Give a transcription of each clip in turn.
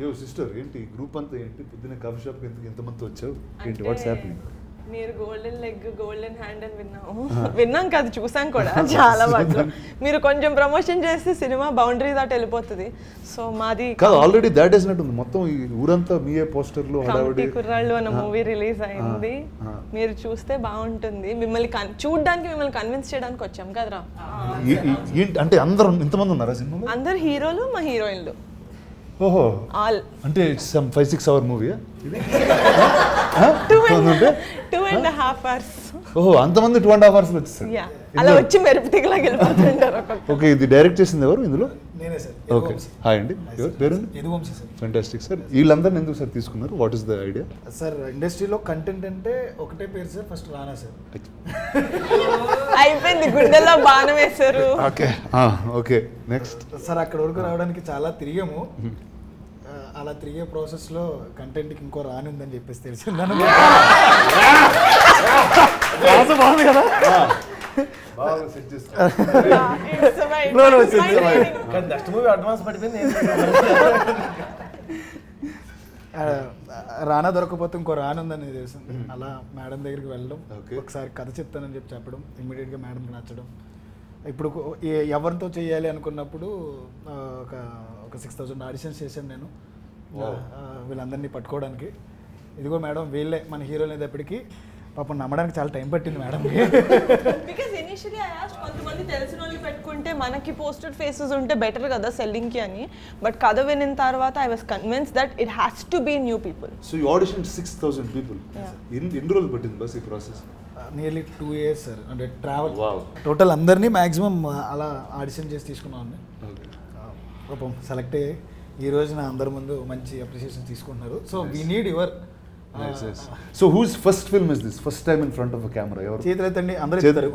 యో సిస్టర్ ఏంటి గ్రూప్ అంతా ఏంటి పొద్దున్న కాఫీ షాప్కి ఎంతమంది వచ్చావు ఏంటి వాట్స్ హ్యాపెనింగ్? మీరు గోల్డెన్ లెగ్ గోల్డెన్ హ్యాండ్ అని విన్నాం కాదు, చూసాం కూడా చాలా వాటిలో. మీరు కొంచెం ప్రమోషన్ చేస్తే సినిమా బౌండరీ దాటి వెళ్ళిపోతుంది. సో మాది కాదు ఆల్రెడీ దాట్ వేసినట్టుంది మొత్తం ఈ ఊరంతా మీయే పోస్టర్లు కమిటీ కుర్రాళ్ళు అన్న మూవీ రిలీజ్ అయింది. మీరు చూస్తే బాగుంటుంది. మిమ్మల్ని చూడడానికి మిమ్మల్ని కన్విన్స్ చేయడానికి వచ్చాం కదరా. అంటే అందరూ ఇంతమంది ఉన్నారా సినిమాలో? అందరు హీరోలు మా హీరోయిన్లు. ఓహో ఆల్ అంటే 5-6 hour మూవీ? 2.5 hours. ఓహో అంతమంది 2.5 hours వచ్చేసారు. అలా వచ్చి మెరుపు తిగలాగా వెళ్ళిపోతుంటారు. ఓకే ఇది డైరెక్ట్ చేసింది ఎవరు ఇందులో? నేనే సార్. ఓకే హాయ్ అండి, పేరు? యదువంశీ సార్. Fantastic sir. వీళ్ళందరినీ ఎందుకు సార్ తీసుకున్నారు? What is the idea? Sir ఇండస్ట్రీలో కంటెంట్ అంటే ఒకటే పేరు సార్, ఫస్ట్ రానా సార్. అయిపోయింది, గుండెల్లో బాణం వేశారు. ఓకే ఓకే నెక్స్ట్ సార్ అక్కడ వరకు రావడానికి చాలా తిరిగాము. అలా తిరిగే ప్రాసెస్లో కంటెంట్కి ఇంకో రాని ఉందని చెప్పేసి తెలిసింది. బాగుంది కదా, నెక్స్ట్ మూవీ అడ్వాన్స్ పడిపోయింది. రానా దొరకపోతే ఇంకో రాని ఉందని తెలిసింది. అలా మేడం దగ్గరికి వెళ్ళడం, ఒకసారి కథ చెప్తానని చెప్పడం, ఇమ్మీడియట్గా మేడంకి నచ్చడం. ఇప్పుడు ఎవరితో చేయాలి అనుకున్నప్పుడు ఒక 6,000 ఆడిషన్స్ చేశాను నేను వీళ్ళందరినీ పట్టుకోవడానికి. ఇదిగో మేడం వీళ్ళే మన హీరోలు అనేటప్పటికి పాపం నమ్మడానికి చాలా టైం పట్టింది madam. Because initially I asked కొంతమంది తెలిసిన వాళ్ళు పెట్టుకుంటే మనకి పోస్టెడ్ ఫేసెస్ ఉంటే బెటర్ కదా సెల్లింగ్ కి అని. బట్ కథ వినిన తర్వాత I was convince that it has to be new people. So you audition 6,000 people. ఎన్ని రోజులు పట్టింది బస్ ఈ ప్రాసెస్? Nearly 2 years sir. అంటే ట్రావెల్ టోటల్ అందరినీ మ్యాక్సిమం అలా ఆడిషన్ చేసి తీసుకున్నాం. పాపం సెలెక్ట్ అయ్యి ఈ రోజు నా అందరి ముందు మంచి అప్రిషియేషన్ తీసుకుంటున్నారు. So we need your. So whose first film is this? First time in front of a camera? ఎవరు చేతులెత్తండి అందరూ చెప్తారు.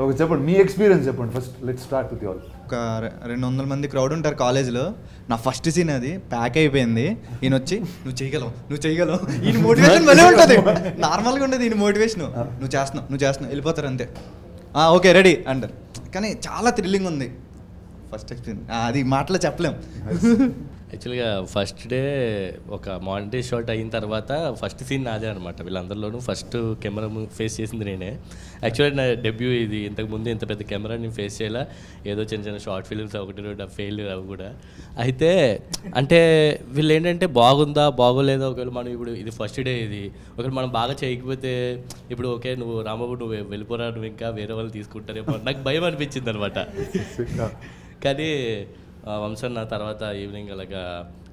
ఓకే చెప్పండి మీ ఎక్స్పీరియన్స్ చెప్పండి first. Let's start with you all. ఒక 200 మంది క్రౌడ్ ఉంటారు కాలేజ్లో. నా ఫస్ట్ సీన్ అది ప్యాక్ అయిపోయింది. ఈయన వచ్చి నువ్వు చేయగలవు ఈయన మోటివేషన్ భలే ఉంటుంది. నార్మల్గా ఉండదు ఈయన మోటివేషన్. నువ్వు చేస్తున్నావు వెళ్ళిపోతారు అంతే. ఓకే రెడీ అంటారు. కానీ చాలా థ్రిల్లింగ్ ఉంది ఫస్ట్ ఎక్స్పీరియన్స్. అది మాటలో చెప్పలేం. యాక్చువల్గా ఫస్ట్ డే ఒక మానిటరీ షాట్ అయిన తర్వాత ఫస్ట్ సీన్ నాదే అనమాట. వీళ్ళందరిలోనూ ఫస్ట్ కెమెరా ఫేస్ చేసింది నేనే. యాక్చువల్లీ నా డెబ్యూ ఇది. ఇంతకుముందు ఇంత పెద్ద కెమెరా నేను ఫేస్ చేయాల. ఏదో చిన్న షార్ట్ ఫిల్మ్స్ 1-2 ఫెయిల్ అవి కూడా. అయితే అంటే వీళ్ళు ఏంటంటే బాగుందా బాగోలేదా, ఒకవేళ మనం ఇప్పుడు ఇది ఫస్ట్ డే ఇది ఒకవేళ మనం బాగా చేయకపోతే ఇప్పుడు ఓకే నువ్వు రాంబాబు నువ్వు వెళ్ళిపోరా, నువ్వు ఇంకా వేరే వాళ్ళు తీసుకుంటారేమో నాకు భయం అనిపించింది అనమాట. కానీ వంశన్ నా తర్వాత ఈవినింగ్ అలాగా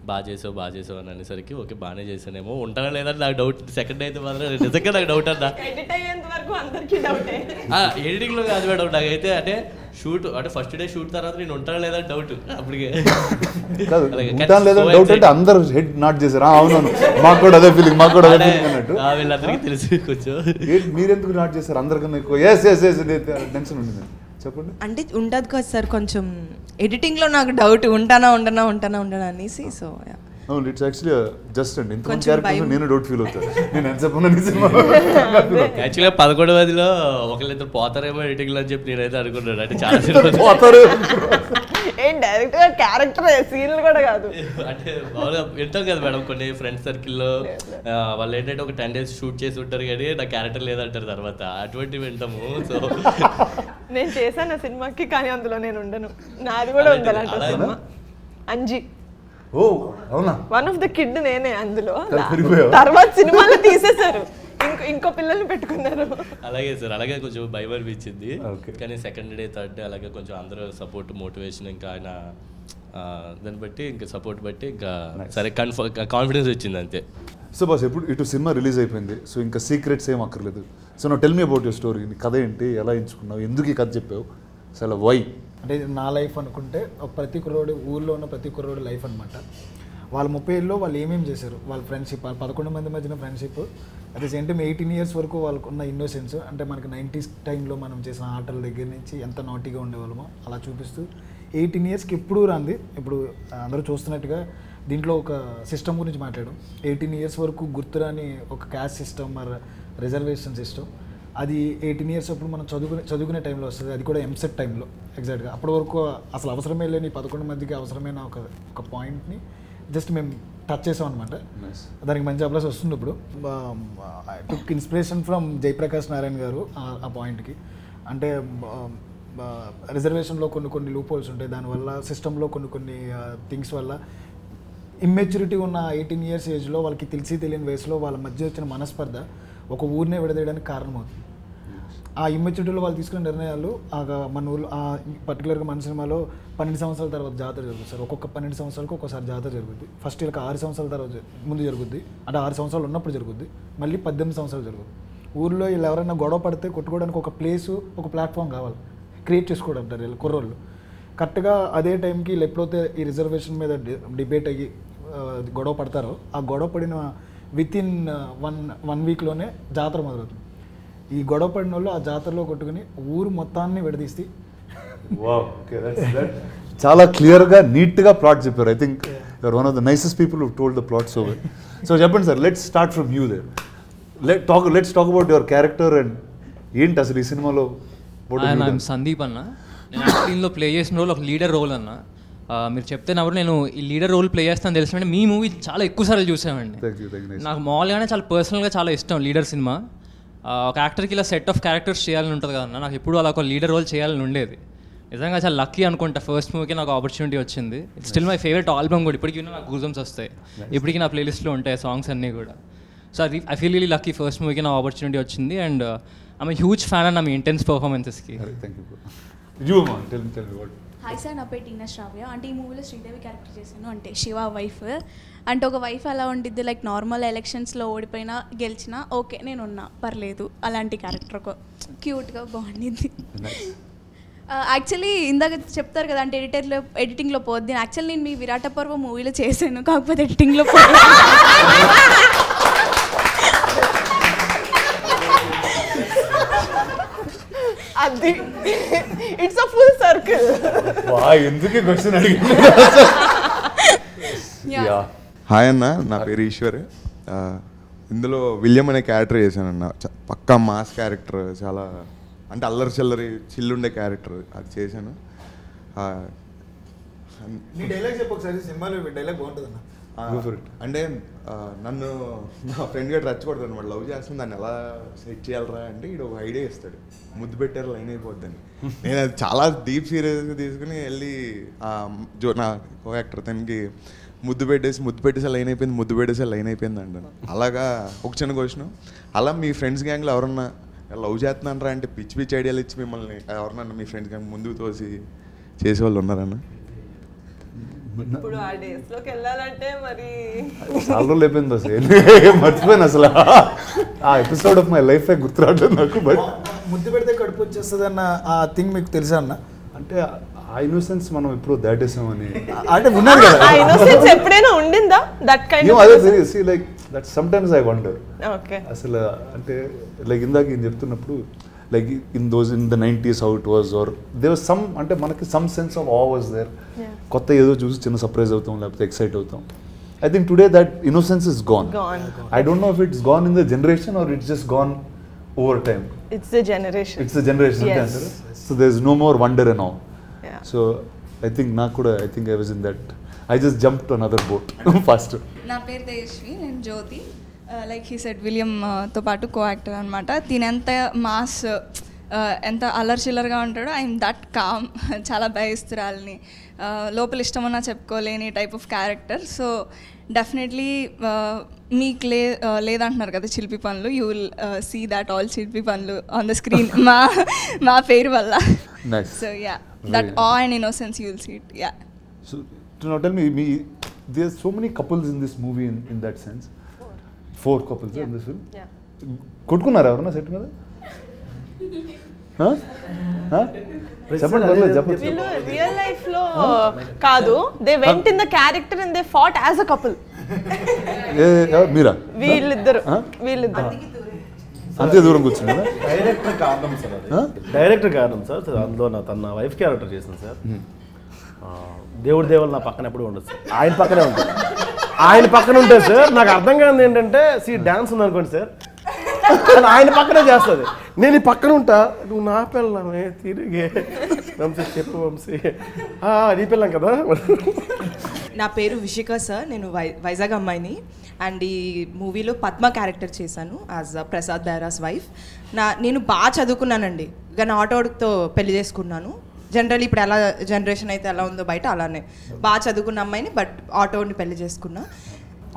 బాగా చేసావు అని అనేసరికి ఓకే బాగానే చేసానేమో ఉంటానా లేదా నాకు డౌట్. సెకండ్ అయితే మాత్రం నిజంగా నాకు డౌట్ అన్నా. ఎడిటింగ్లో కాదు మేడం నాకైతే. అంటే షూట్ అంటే ఫస్ట్ డే షూట్ తర్వాత నేను ఉంటానా లేదా డౌట్ అప్పటికే. అందరూ హెడ్ నాట్ చేశారు. అవునవును మాకు కూడా అదే ఫీలింగ్ అన్నట్టు. వీళ్ళందరికీ తెలిసి కొంచెం మీరెందుకు నాట్ చేశారు అందరికన్నా ఎక్కువ? టెన్షన్ ఉంటుంది చెప్పండి. అంటే ఉంటుంది కదా సార్ కొంచెం ఎడిటింగ్లో నాకు డౌట్ ఉంటానా అనేసి. సో అవును ఇట్స్ యాక్చువల్లీ జస్ట్ అండి ఇంతమంది క్యారెక్టర్స్ నేను డౌట్ ఫీల్ అవుతాను. నేను ఎంత చెప్పను యాక్చువల్గా 11వ ఒకళ్ళిద్దరు పోతారేమో ఎడిటింగ్లో అని చెప్పి నేనైతే అనుకున్నాను. అంటే చాలా పోతారు ఏం డైరెక్ట్ గా క్యారెక్టర్ సీన్లు కూడా కాదు. అంటే బాగా వింటాం కదా మేడం కొన్ని ఫ్రెండ్స్ సర్కిల్లో వాళ్ళు ఏంటంటే ఒక 10 days షూట్ చేసి ఉంటారు కానీ నా క్యారెక్టర్ లేదంటారు తర్వాత. అటువంటివి వింటాము. సో నేను చేశాను ఆ సినిమాకి కానీ అందులో నేను ఉండను. నాది కూడా ఉంది అలాంటి సినిమా అంజీ. ఓ అవునా? వన్ ఆఫ్ ద కిడ్ నేనే అందులో. తర్వాత సినిమాలో తీసేశారు, ఇంకో పిల్లల్ని పెట్టుకున్నారు. అలాగే సార్ అలాగే కొంచెం భయం అనిపించింది. కానీ సెకండ్ డే థర్డ్ డే అలాగే కొంచెం అందరూ సపోర్ట్ మోటివేషన్ ఇంకా ఆయన దాన్ని బట్టి ఇంకా సపోర్ట్ బట్టి ఇంకా సరే కాన్ఫిడెన్స్ వచ్చింది అంతే. సో బాస్ ఎప్పుడు ఇటు సినిమా రిలీజ్ అయిపోయింది. సో ఇంకా సీక్రెట్స్ ఏం అక్కర్లేదు. సో నా tell me about your story. నీ కథ ఏంటి, ఎలా ఎంచుకున్నావు, ఎందుకు ఈ కథ చెప్పావు, అసలు వై? అంటే నా లైఫ్ అనుకుంటే ప్రతి కుర్రోడు ఊళ్ళో ఉన్న ప్రతి కుర్రోడు లైఫ్ అనమాట. వాళ్ళ 30 ఏళ్ళలో వాళ్ళు ఏమేమి చేశారు, వాళ్ళ ఫ్రెండ్షిప్, 11 మంది మధ్యన friendship, at the same time 18 years వరకు వాళ్ళకు ఉన్న ఇన్నోసెన్స్. అంటే మనకి 90s టైంలో మనం చేసిన ఆటల దగ్గర నుంచి ఎంత నాటీగా ఉండేవాళ్ళమో అలా చూపిస్తూ 18 yearsకి ఎప్పుడూ రాంది. ఇప్పుడు అందరూ చూస్తున్నట్టుగా దీంట్లో ఒక సిస్టమ్ గురించి మాట్లాడడం. 18 years వరకు గుర్తురాని ఒక క్యాస్ట్ సిస్టమ్ మరి రిజర్వేషన్ సిస్టమ్ అది 18 years అప్పుడు మనం చదువుకునే టైంలో వస్తుంది, అది కూడా ఎంసెట్ టైంలో ఎగ్జాక్ట్గా. అప్పటి వరకు అసలు అవసరమే లేని 11 మందికి అవసరమైన ఒక పాయింట్ని జస్ట్ మేము టచ్ చేసాం అనమాట. దానికి మంచి అప్లాస్ వస్తుంది ఇప్పుడు. I took inspiration from Jayaprakash Narayana గారు ఆ పాయింట్కి. అంటే రిజర్వేషన్లో కొన్ని లూప్ హోల్స్ ఉంటాయి, దానివల్ల సిస్టంలో కొన్ని థింగ్స్ వల్ల ఇమ్మెచ్యూరిటీ ఉన్న 18 years ఏజ్లో వాళ్ళకి తెలియని వయసులో వాళ్ళ మధ్య వచ్చిన మనస్పర్ధ ఒక ఊరినే విడదీయడానికి కారణమవుతుంది. ఆ ఇమ్మెచ్యూరిటీలో వాళ్ళు తీసుకునే నిర్ణయాలు మన ఊళ్ళో పర్టికులర్గా మన సినిమాలో 12 సంవత్సరాల తర్వాత జాతర జరుగుతుంది సార్. ఒక్కొక్క 12 సంవత్సరాలకు ఒక్కోసారి జాతర జరుగుద్ది. ఫస్ట్ వీళ్ళకి 6 సంవత్సరాల తర్వాత ముందు జరుగుద్ది, అంటే 6 సంవత్సరాలు ఉన్నప్పుడు జరుగుద్ది, మళ్ళీ 18 సంవత్సరాలు జరుగుద్ది. ఊళ్ళో వీళ్ళు ఎవరైనా గొడవ పడితే కొట్టుకోవడానికి ఒక ప్లేసు, ఒక ప్లాట్ఫామ్ కావాలి, క్రియేట్ చేసుకోవడం అంటారు వీళ్ళు కుర్రోళ్ళు. కరెక్ట్గా అదే టైంకి వీళ్ళు ఎప్పుడైతే ఈ రిజర్వేషన్ మీద డిబేట్ అయ్యి గొడవ పడతారో, ఆ గొడవ పడిన వితిన్ వన్ వీక్లోనే జాతర మొదలవుతుంది. ఈ గొడవ పడిన వాళ్ళు ఆ జాతరలో కొట్టుకుని ఊరు మొత్తాన్ని విడదీస్తే చాలా క్లియర్గా నీట్గా ప్లాట్ చెప్పారు. I think you're one of the nicest people who told the plot so well. So చెప్పండి sir, let's start from you there. Let's talk about your character and ఏంటి అసలు ఈ సినిమాలో. సందీప్ అన్న, నేను దీనిలో ప్లే చేసిన రోల్ ఒక లీడర్ రోల్ అన్న. మీరు చెప్తే నవ్వరు, నేను ఈ లీడర్ రోల్ ప్లే చేస్తాను తెలిసినట్టు మీ మూవీ చాలా ఎక్కువ సార్లు చూసామండి. నాకు మామూలుగానే చాలా పర్సనల్గా చాలా ఇష్టం లీడర్ సినిమా. ఒక యాక్టర్కి ఇలా సెట్ ఆఫ్ క్యారెక్టర్స్ చేయాలని ఉంటుంది కదన్న, నాకు ఎప్పుడు అలా ఒక లీడర్ రోల్ చేయాలని ఉండేది. నిజంగా చాలా లక్కీ అనుకుంటా, ఫస్ట్ మూవీకి నాకు ఆపర్చునిటీ వచ్చింది. It's still my favourite album కూడా, ఇప్పటికీ నాకు గూజమ్స్ వస్తాయి, ఇప్పటికీ నా ప్లేలిస్ట్లో ఉంటాయి సాంగ్స్ అన్నీ కూడా. సో అది I feel really lucky, first మూవీకి నాకు ఆపర్చునిటీ వచ్చింది. అండ్ ఐఎమ్ హ్యూజ్ ఫ్యాన్ అన్న మీ ఇంటెన్స్ పర్ఫార్మెన్సెస్కి. హాయ్ సార్, నా పేరు టీనా శ్రావ్య. అంటే ఈ మూవీలో శ్రీదేవి క్యారెక్టర్ చేశాను, అంటే శివ వైఫ్. అంటే ఒక వైఫ్ అలా ఉండిద్ది, లైక్ నార్మల్ ఎలక్షన్స్లో ఓడిపోయినా గెలిచినా ఓకే నేను ఉన్నా పర్లేదు, అలాంటి క్యారెక్టర్ ఒక క్యూట్గా బాగుండిద్ది. యాక్చువల్లీ ఇందాక చెప్తారు కదా అంటే ఎడిటింగ్లో పోద్ది. యాక్చువల్లీ నేను మీ విరాట పర్వ మూవీలో చేశాను, కాకపోతే ఎడిటింగ్లో పోద్ది. అది ఇట్స్ అ ఫుల్ సర్కిల్. ఎందుకే క్వశ్చన్ అడిగింది. హాయ్ అన్న, నా పేరు ఈశ్వర్. ఇందులో విలియం అనే క్యారెక్టర్ చేశానన్న, పక్కా మాస్ క్యారెక్టర్, చాలా అంటే అల్లరి చిల్లరి చిల్లుండే క్యారెక్టర్ అది చేశాను. డైలాగ్ చెప్పు ఒకసారి, సినిమాలో డైలాగ్ బాగుంటుంది అన్న. అంటే నన్ను నా ఫ్రెండ్ గట్రా రెచ్చగొడతాను అనమాట, లవ్ చేస్తుంది దాన్ని ఎలా సెట్ చేయాలరా అంటే ఇడు ఒక ఐడియా ఇస్తాడు, ముద్దు పెట్టారు లైన్ అయిపోద్దని. నేను అది చాలా డీప్ సీరియస్గా తీసుకుని వెళ్ళి నా కో యాక్టర్ తనకి ముద్దు పెట్టేసే లైన్ అయిపోయింది, ముద్దు పెట్టేసే లైన్ అయిపోయింది అంటాను. అలాగా ఒక చిన్న క్వశ్చన్, అలా మీ ఫ్రెండ్స్ గ్యాంగ్లో ఎవరన్నా లవ్ చేస్తున్నారా అంటే పిచ్చి ఐడియాలు ఇచ్చి మిమ్మల్ని ఎవరన్నా మీ ఫ్రెండ్స్ గ్యాంగ్ ముందుకు తోసి చేసేవాళ్ళు ఉన్నారన్న? ఇప్పుడు ఆ డేస్ లోకి వెళ్ళాలంటే మరి చాలా రోజులు అయిపోయింది అసలు, మర్చిపోయాను అసలు ఆ ఎపిసోడ్ ఆఫ్ మై లైఫ్ గుర్తురాడు నాకు. బట్ ముద్దు పెడితే కడుపు వచ్చేస్తుంది అన్న ఆ థింగ్ మీకు తెలుసా అన్న? అంటే ఆ ఇన్నోసెన్స్ మనం ఎప్పుడు దాటేసామని అంటే ఉన్నారు కదా, ఆ ఇన్నోసెన్స్ ఎప్పుడైనా ఉండిందా దట్ కైండ్ ఆఫ్? అదే see like that sometimes I wonder. Okay, అసలు అంటే లైక్ ఇందాక ఏం చెప్తున్నప్పుడు like in the 90s how it was, or there was some అంటే మనకి some sense of awe was there. కొత్త ఏదో చూసి చిన్న సర్ప్రైజ్ అవుతాం లేకపోతే ఎక్సైట్ అవుతాం. I think today that innocence is gone. I don't know if it's gone in the generation or it's just gone over time. It's the generation. It's the generation. Yes. So there's no more wonder and awe. Yeah. So I think I think I was in that, I just jumped to another boat faster. నా పేరు తేజస్వి, నేను జ్యోతి. Like he said విలియంతో పాటు co actor అనమాట. దీని ఎంత mass ఎంత అల్లరి చిల్లరగా ఉంటాడో ఐఎమ్ దట్ కామ్, చాలా భయస్తురాలని, లోపల ఇష్టమన్నా చెప్పుకోలేని type of character. So definitely మీకు లేదంటున్నారు కదా చిలిపి పనులు, you will see that all చిలిపి పనులు ఆన్ ద స్క్రీన్ మా పేరు వల్ల. So yeah, that uh and innocence you will see it. Yeah. So now tell me, there's so many couples in this movie in that sense. 4 couples in this film. కొట్టుకున్నారా ఎవరన్నా set మీద? చెప్పండి. వీళ్ళు real life లో కాదు, they went in the character and they fought as a couple. మీరా? వీళ్ళిద్దరు అంతే దూరం కూర్చున్నారా? డైరెక్టర్ కారణం సార్, డైరెక్టర్ కారణం సార్. అందులో తన వైఫ్ క్యారెక్టర్ చేసింది సార్. దేవుడి దేవుళ్ళు నా పక్కన ఎప్పుడు ఉండదు సార్, ఆయన పక్కనే ఉంటుంది. ఆయన పక్కన ఉంటుంది సార్. నాకు అర్థం కాదు ఏంటంటే డాన్స్ ఉందనుకోండి సార్, అని ఆయన పక్కనే చేస్తుంది. నేను ఈ పక్కన ఉంటా, నువ్వు నా పిల్లమే తిరిగే వంశీ చెప్పు వంశీ, నీ పిల్లం కదా. నా పేరు విషిక సార్, నేను వైజాగ్ అమ్మాయిని. అండ్ ఈ మూవీలో పద్మ క్యారెక్టర్ చేశాను యాజ్ ప్రసాద్ బైరాస్ వైఫ్. నేను బాగా చదువుకున్నానండి, కానీ ఆటోతో పెళ్లి చేసుకున్నాను. జనరల్లీ ఇప్పుడు ఎలా జనరేషన్ అయితే ఎలా ఉందో బయట అలానే బాగా చదువుకున్న అమ్మాయిని, బట్ ఆటోని పెళ్లి చేసుకున్నా.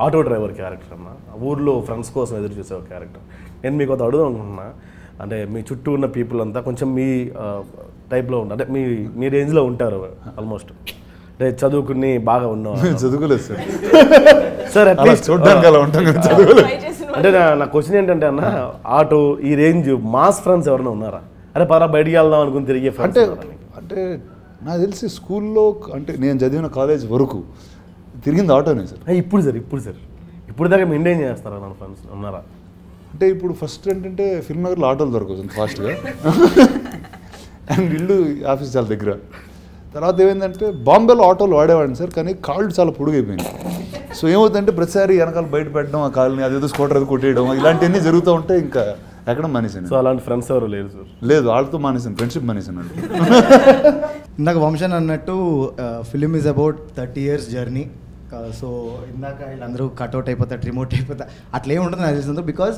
ఆటో డ్రైవర్ క్యారెక్టర్ అన్న, ఊర్లో ఫ్రెండ్స్ కోసం ఎదురు చూసే ఒక క్యారెక్టర్. నేను మీకు అది అడుగుదాం అనుకుంటున్నా, అంటే మీ చుట్టూ ఉన్న పీపుల్ అంతా కొంచెం మీ టైప్లో ఉంటారు, అంటే మీ రేంజ్లో ఉంటారు ఆల్మోస్ట్. అంటే చదువుకుని బాగా ఉన్నాం. చదువుకోలేదు సార్. సార్ అట్లీస్ట్ చూడడానికి అలా ఉంటాం కదా, చదువుకోలేదు. అంటే నా క్వశ్చన్ ఏంటంటే అన్న, ఆటో ఈ రేంజ్ మాస్ ఫ్రెండ్స్ ఎవరైనా ఉన్నారా? అరే పరా బయటికి వెళ్దాం అనుకుని తిరిగే ఫ్రెండ్స్ అంటే నాకు తెలిసి స్కూల్లో, అంటే నేను చదివిన కాలేజ్ వరకు తిరిగింది ఆటోనే సార్. ఇప్పుడు దాకా మెయింటైన్ చేస్తారా నా ఫ్రెండ్స్ ఉన్నారా? అంటే ఇప్పుడు ఫస్ట్ ఏంటంటే ఫిల్మ్ నగర్లో ఆటోలు దొరకవచ్చు ఫాస్ట్గా, అండ్ ఇల్లు ఆఫీస్ చాలా దగ్గర. తర్వాత ఏమైందంటే బాంబేలో ఆటోలు వాడేవాడిని సార్, కానీ కాళ్ళు చాలా పొడుగైపోయింది. సో ఏమవుతుందంటే ప్రతిసారి వెనకాల బయట పెట్టడం, ఆ కాళ్ళని అదేదో స్కూటర్ అది కొట్టేయడం, ఇలాంటివన్నీ జరుగుతూ ఉంటే ఇంకా ఎక్కడ మానేసాను. సో అలాంటి ఫ్రెండ్స్ ఎవరు లేరు సార్? లేదు, వాళ్ళతో మానేసాను, ఫ్రెండ్షిప్ మానేసాను. ఇందాక వంశన్ అన్నట్టు film is about 30 years journey. So ఇందాక వీళ్ళందరూ కట్అవుట్ అయిపోతారు, రిమోట్ అయిపోతారు, అట్లా ఏమి ఉంటుంది నాకు తెలిసిందో. బికాస్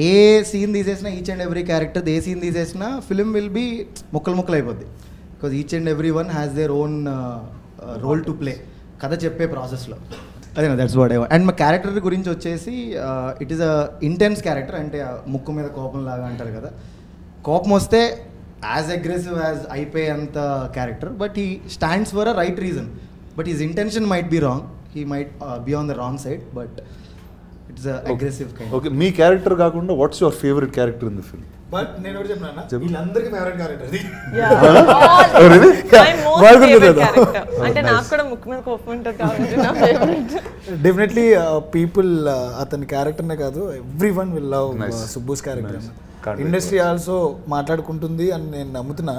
ఏ సీన్ తీసేసినా, ఈచ్ అండ్ ఎవ్రీ క్యారెక్టర్ ఏ సీన్ తీసేసినా ఫిలిం విల్ బీ ముక్కలు అయిపోద్ది. Because each and every one has their own role to play కథ చెప్పే ప్రాసెస్లో. అదే that's what I want. And మా క్యారెక్టర్ గురించి వచ్చేసి it is a intense character. అంటే ముక్కు మీద కోపం లాగా అంటారు కదా, కోపం వస్తే యాజ్ అగ్రెసివ్ యాజ్ అయిపోయేంత character. But he stands for a right reason, but his intention might be wrong, he might be on the wrong side, but it's aggressive kind. Okay, మీ క్యారెక్టర్ కాకుండా what's your favourite character in the film? But నేను ఒకటి చెప్పినా, వీళ్ళందరికీ favourite character. అంటే నాకు కూడా ముక్కు మీద కోపం ఉంటుంది కాబట్టి డెఫినెట్లీ పీపుల్ అతని క్యారెక్టర్నే కాదు, every one will love Subbu's character. Industry also మాట్లాడుకుంటుంది అని నేను నమ్ముతున్నా.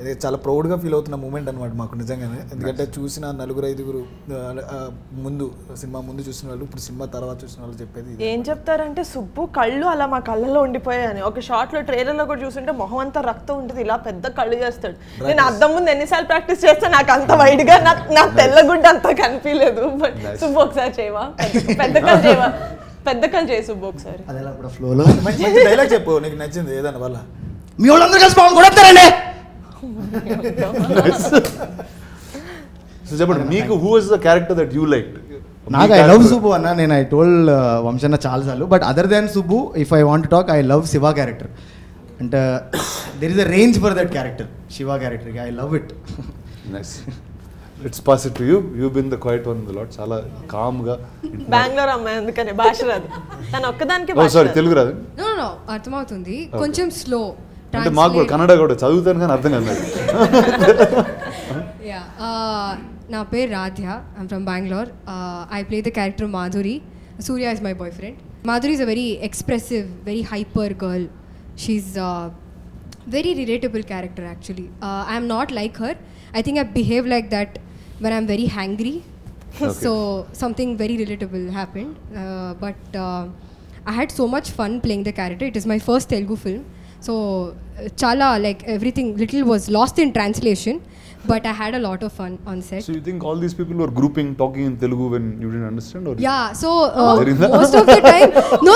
ఇది చాలా ప్రౌడ్గా ఫీల్ అవుతున్న మూమెంట్ అనమాట మాకు నిజంగానే. ఎందుకంటే చూసిన 4-5 ముందు సినిమా ముందు చూసిన వాళ్ళు, ఇప్పుడు సినిమా తర్వాత చూసిన వాళ్ళు చెప్పేది ఏం చెప్తారంటే, సుబ్బు కళ్ళు అలా మా కళ్ళలో ఉండిపోయాయని. ఒక షార్ట్లో ట్రైలర్లో కూడా చూస్తుంటే మొహం అంతా రక్తం ఉంటుంది, ఇలా పెద్ద కళ్ళు చేస్తాడు. నేను అద్దం ముందు ఎన్నిసార్లు ప్రాక్టీస్ చేస్తే నాకు అంత వైడ్గా నాకు తెల్లగుడ్డ అంతా కనిపించలేదు. బట్ సుబ్బు ఒకసారి చేయవా, పెద్ద కళ్ళు చేయవా, పెద్ద కళ్ళు చేయి సుబ్బు ఒకసారి. ఫ్లోలో మంచి డైలాగ్ చెప్పు, నీకు నచ్చింది ఏదన్నా వల్ల. మీ వాళ్ళందరూ కలిసి బాగుంది కూడా వస్తారండి. సో చెప్పండి, మీకు who was the character that you liked? నాకు ఐ లవ్ సుబ్బు అన్న. నేను ఐ టోల్డ్ వంశన్న చాలాసార్లు, but other than Subbu if I want talk, I love Shiva character. అంటే there is a range for that character, Shiva character. I love it. Nice. It's pass it to you. You been the quiet one lot. చాలా కామ్గా. బెంగళూరు అమ్మాయి అందుకనే భాష రాదు, తను ఒక్కదానికి. Sorry, Telugu రాదు? నో అర్థమవుతుంది, కొంచెం స్లో. అంటే మాకు కూడా కన్నడ కూడా చదువుతాను కానీ అర్థం కాదు. నా పేరు Radhya, I'm from Bengaluru. I play the character Madhuri. Surya is my boy friend. Madhuri is a very expressive, very hyper girl. She's a very relatable character actually. I am not like her. I think I behave like that when I'm very hangry. Okay. So something very relatable happened. But I had so much fun playing the character. It is my first Telugu film. So chala like everything little was lost in translation. But I had a lot of fun on set. So you think all these people were grouping, talking in Telugu when you didn't understand? Or yeah, so most of the time, no.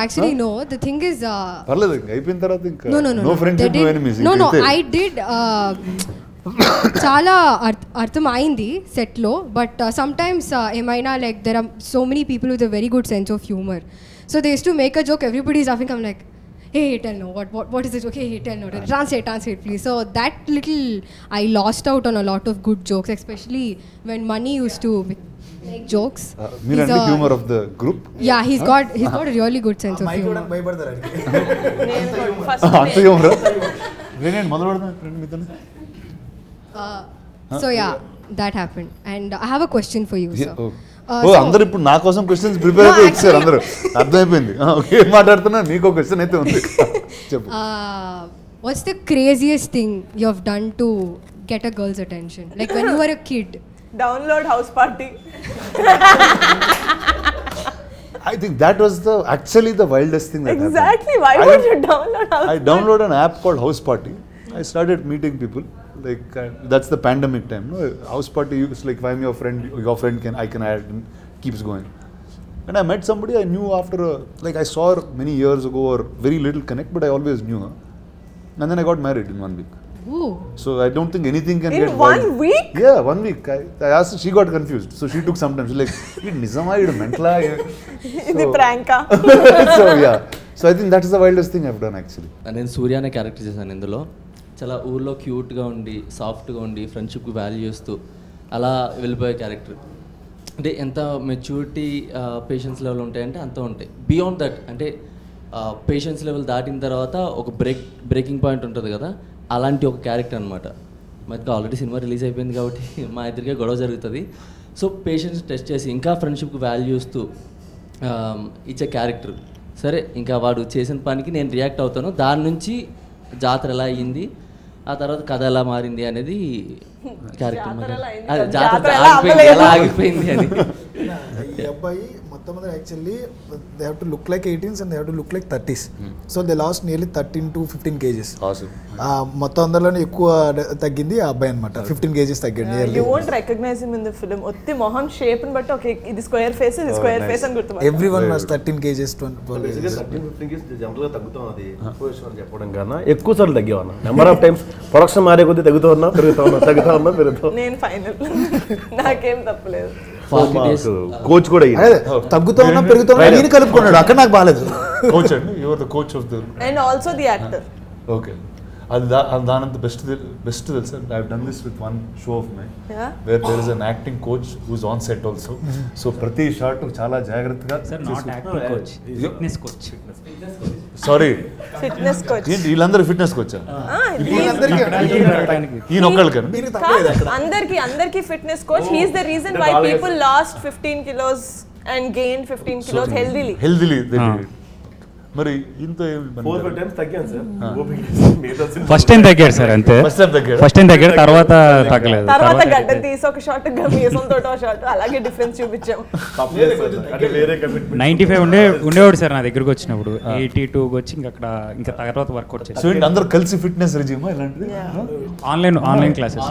Actually, no. The thing is, no friendship, no enemies. No, I did. Chala artham ayindi set lo, but sometimes emaina like there are so many people with a very good sense of humor. So they used to make a joke, everybody is laughing. I'm like, hey, tell no, what is it? Okay, hey, tell no, translate please. So that little, I lost out on a lot of good jokes, especially when Mani used to make jokes. He's the humor of the group. Yeah, he's got a really good sense of humor. So yeah, that happened, and I have a question for you, sir. అందరూ ఇప్పుడు నా కోసం questions prepare అయితే ఇచ్చారు అందరూ, అర్థమైపోయింది. Okay, మాట్లాడుతున్నా, నీకు ఒక క్వశ్చన్ అయితే ఉంది, చెప్పు. What's the craziest thing you have done to get a girl's attention? Like when you were a kid. Download House Party. I think that was actually the wildest thing that Exactly. happened. Why would you download House I downloaded an app called House Party. I started meeting people. Like that's the pandemic time. No? House Party, it's like if I'm your friend I can add, and keeps going. And I met somebody I knew after like I saw her many years ago or very little connect, but I always knew her. And then I got married in 1 week. Ooh. So I don't think anything can In get 1 week? Yeah, 1 week. I asked her, she got confused. So she took some time. She's like, "It nizama, it mentala." ఇది ప్రాంకా. So yeah. So I think that is the wildest thing I've done actually. నేను సూర్య అనే character చేశాను ఇందులో. చాలా ఊర్లో క్యూట్గా ఉండి సాఫ్ట్గా ఉండి ఫ్రెండ్షిప్కి వాల్యూ ఇస్తూ అలా వెళ్ళిపోయే క్యారెక్టర్. అంటే ఎంత మెచ్యూరిటీ పేషెన్స్ లెవెల్ ఉంటాయంటే అంత ఉంటాయి. బియాండ్ దట్ అంటే పేషెన్స్ లెవెల్ దాటిన తర్వాత ఒక బ్రేకింగ్ పాయింట్ ఉంటుంది కదా, అలాంటి ఒక క్యారెక్టర్ అనమాట. మనకి ఆల్రెడీ సినిమా రిలీజ్ అయిపోయింది కాబట్టి మా ఇద్దరికే గొడవ జరుగుతుంది. సో పేషెన్స్ టెస్ట్ చేసి ఇంకా ఫ్రెండ్షిప్కి వాల్యూ ఇస్తూ ఇచ్చే క్యారెక్టర్. సరే ఇంకా వాడు చేసిన పనికి నేను రియాక్ట్ అవుతాను, దాని నుంచి జాతర ఎలా అయ్యింది, ఆ తర్వాత కథ ఎలా మారింది అనేది క్యారెక్టర్. జాతర ఎలా ఆగిపోయింది అని. ఈ అబ్బాయి మొట్టమొదటి actually they have to look like 18s and they have to look like 30s. So they last nearly 13 to 15 kgs. మొత్తం అందరిలోనే ఎక్కువ తగ్గింది ఆ అబ్బాయి అనమాట. 15 kgs తగ్గింది. You won't recognize him in the film. ఒత్తి మొహం షేప్ ని బట్టి ఓకే ఇది స్క్వేర్ ఫేస్ ఇది స్క్వేర్ ఫేస్ అని గుర్తుపట్టాలి. Everyone was 13 kgs 12 kgs. 13-15 kgs general గా తగ్గుతాం. అది పొజిషన్ అని చెప్పడం కన్నా ఎక్కువ సార్లు తగ్గేవన్నా. నెంబర్ ఆఫ్ టైమ్స్ ప్రొడక్షన్ మారే కొద్దీ తగ్గుతూ ఉన్నా పెరుగుతా పెరుగుతా. నేను ఫైనల్ నాకేం తప్పలేదు. కోచ్ కూడా తగ్గుతూ ఉన్నా పెరుగుతూ ఉన్నా నేను కలుపుకున్నాడు. అక్కడ నాకు బాగాలేదు. కోచ్ అండి, you are the coach of the and also the actor. Okay, అది దానంత బెస్ట్ తెలుసా. I have done this with one show of my where there is an acting coach who is on set also. So ప్రతి shot చాలా జాగ్రత్తగా. Sorry fitness coach. ఏంటి వీళ్ళందరూ fitness కోచా? ఈయన ఒక్కళ్ళకన్నా అందరికి fitness coach. He is the reason why people lost 15 kilos and gained 15 kilos healthily. మరి ఇంత ఫస్ట్ టైం తగ్గాడు సార్, అంతే. ఫస్ట్ టైం తగ్గాడు, తర్వాత తగ్గలేదు. తర్వాత గడ్డ తీసి ఒక షాట్ మీసంతో షాట్ అలాగే డిఫరెన్స్ చూపించాం. 95 ఉండేవాడు సార్ నా దగ్గరకు వచ్చినప్పుడు. 82 వచ్చి ఇంకా తర్వాత వర్కౌట్ చేసి అందరూ కలిసి ఫిట్నెస్ రెజ్యూమ్ ఇలాంటిది ఆన్లైన్ క్లాసెస్.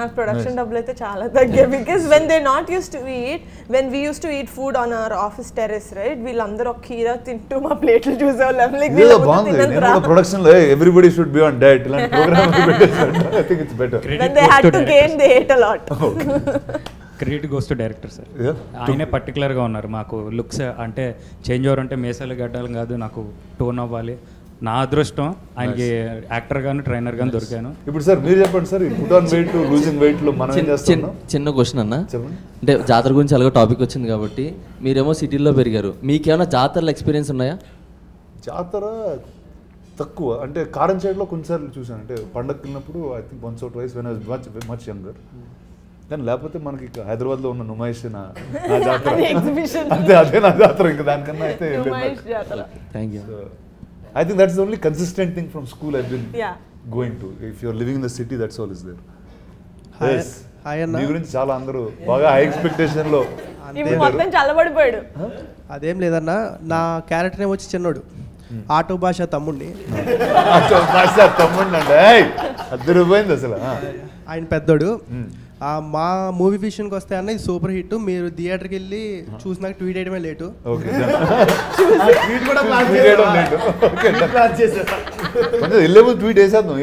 నాకు ప్రొడక్షన్ డబ్బులు అయితే చాలా తగ్గాయి. Because when they not use to eat, when we use to eat food on our office terrace right, వీళ్ళందరూ ఒక కీరా తింటూ మా ప్లేట్లు చూసేవాళ్ళం. ప్రొడక్షన్ లో everybody should be on diet. ఇలాంటి program I think it's better. When they had to gain, they ate a lot. Credit goes to director sir. ఆయనే పర్టికులర్గా ఉన్నారు. మాకు లుక్స్ అంటే చేంజ్ ఓవర్ అంటే మేసాలు గడ్డాలు కాదు, నాకు టోన్ అవ్వాలి. నా అదృష్టం ఆయనకి యాక్టర్ గాను ట్రైనర్ గాను దొరికాను. ఇప్పుడు సార్ మీరు చెప్పండి sir, put on weight losing weight లో మనం ఏం చేస్తున్నాం? చిన్న క్వశ్చన్ అన్న, అంటే జాతర గురించి అలాగే టాపిక్ వచ్చింది కాబట్టి మీరేమో సిటీలో పెరిగారు, మీకేమైనా జాతరలో ఎక్స్పీరియన్స్ ఉన్నాయా? జాతర తక్కువ, అంటే కారం సైడ్లో కొన్నిసార్లు చూసాను. అంటే పండగకి వెళ్ళినప్పుడు I think once or twice when I was much younger. కానీ లేకపోతే మనకి హైదరాబాద్లో ఉన్న నుమాయిష్ నా జాతర అంతే, అదే నా జాతర. ఇంకా దానికన్నా అయితే thank you. I think that's the only consistent thing from school I've been going to. If you're living in the city, that's all is there. Yes. మీ గురించి చాలా అందరూ బాగా హై ఎక్స్పెక్టేషన్ లో మొత్తం చల్లబడిపోయాడు. అదేం లేదన్నా, నా క్యారెక్టర్ ఏమో వచ్చి చిన్నోడు, ఆటో భాష తమ్ముడిని. అంటే అద్దరిపోయింది అసలు. ఆయన పెద్దోడు. మా మూవీ విషయానికి వస్తే అన్న ఇది సూపర్ హిట్. మీరు థియేటర్కి వెళ్ళి చూసినాక ట్వీట్ చేయడమే లేటు. ట్వీట్ వేసేద్దాం.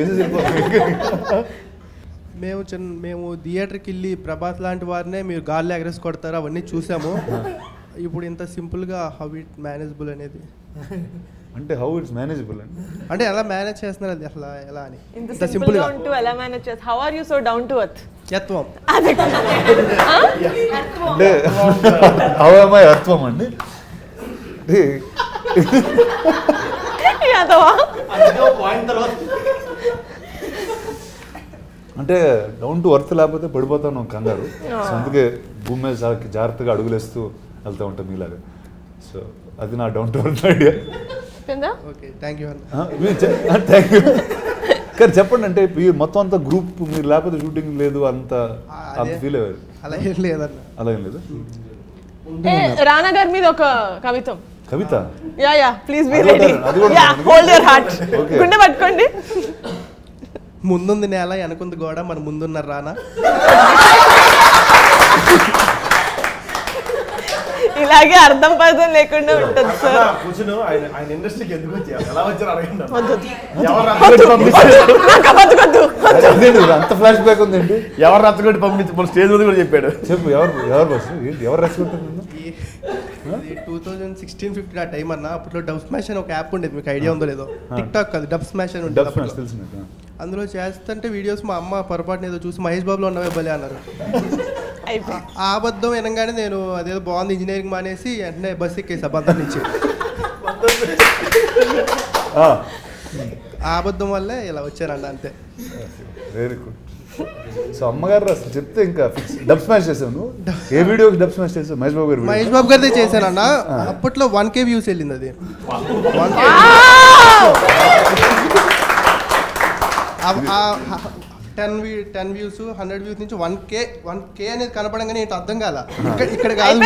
మేము థియేటర్కి వెళ్ళి ప్రభాస్ లాంటి వారినే మీరు గాల్లో ఎగరేసి కొడతారు అవన్నీ చూసాము. ఇప్పుడు ఇంత సింపుల్గా హౌ ఇట్ మేనేజబుల్ అనేది, అంటే హౌ ఇట్స్ మేనేజబుల్ అంటే ఎలా మేనేజ్ చేస్తున్నారు అది అసలు ఎలా అని ఇంత సింపుల్ గా ఉంటూ ఎలా మేనేజ్ చేస్తారు? How are you so down to earth? యత్వం అంటే హౌ యామ్ ఐ అర్థం అండి. అంటే డౌన్ టు ఎర్త్ లేకపోతే పడిపోతాను కంగారు. సో అందుకే భూమి మీద చాలా జాగ్రత్తగా అడుగులేస్తూ వెళ్తూ ఉంటాం మీలాగా. సో అది నా down to earth idea. Thank you. కానీ చెప్పండి, అంటే మొత్తం అంతా గ్రూప్ మీరు లేకపోతే షూటింగ్ లేదు అంత ఫీల్ అయ్యారు? అలా ఏం లేదన్న. అలా ఏం లేదు. రానా గారి మీద ఒక కవితం. కవిత? Yeah please be ready. Yeah hold your heart. గుండె పట్టుకోండి. ముందుంది నేల వెనకుంది గోడ, మన ముందున్నారు రానా. ఇలాగే అర్థం పర్థం లేకుండా ఉంటుంది సార్. ఆయన ఇండస్ట్రీకి ఎందుకు వచ్చారు, ఎలా వచ్చారు అడగండి. అంత ఫ్లాష్ బ్యాక్ ఉందండి. ఎవరు రచ్చగొట్టి పంపించి మన స్టేజ్ మీద కూడా చెప్పాడు. చెప్పు ఎవరు బస్ ఎవరు రచ్చగొట్టారు? 2016-15 ఆ టైం అన్న. అప్పట్లో డబ్ స్మాష్ అని ఒక యాప్ ఉండేది, మీకు ఐడియా ఉందో లేదో. టిక్ టాక్ కాదు, డబ్ స్మాష్ అని ఉండేది. అందులో చేస్తుంటే వీడియోస్ మా అమ్మ పొరపాటున ఏదో చూసి మహేష్ బాబులో ఉన్నవే భలే అన్నారు. ఆ అబద్ధం వినగానే నేను అదేదో బాగుంది ఇంజనీరింగ్ మానేసి వెంటనే బస్ ఎక్కేసి అబద్ధం నుంచి. ఆ అబద్ధం వల్లే ఇలా వచ్చానండి, అంతే. Very good. సో అమ్మగారు అసలు చెప్తే ఇంకా డబ్ స్మాష్ చేసాను. ఏ వీడియోకి డబ్ స్మాష్ చేసావు? మహేష్ బాబు గారు. మహేష్ బాబు గారిదే చేశానన్న. అప్పట్లో 1K వ్యూస్ వెళ్ళింది అది. 10 వ్యూస్ 100 వ్యూస్ నుంచి 1K అనేది కనపడంగానే ఏంటి అర్థం కాల. ఇక్కడ కాదు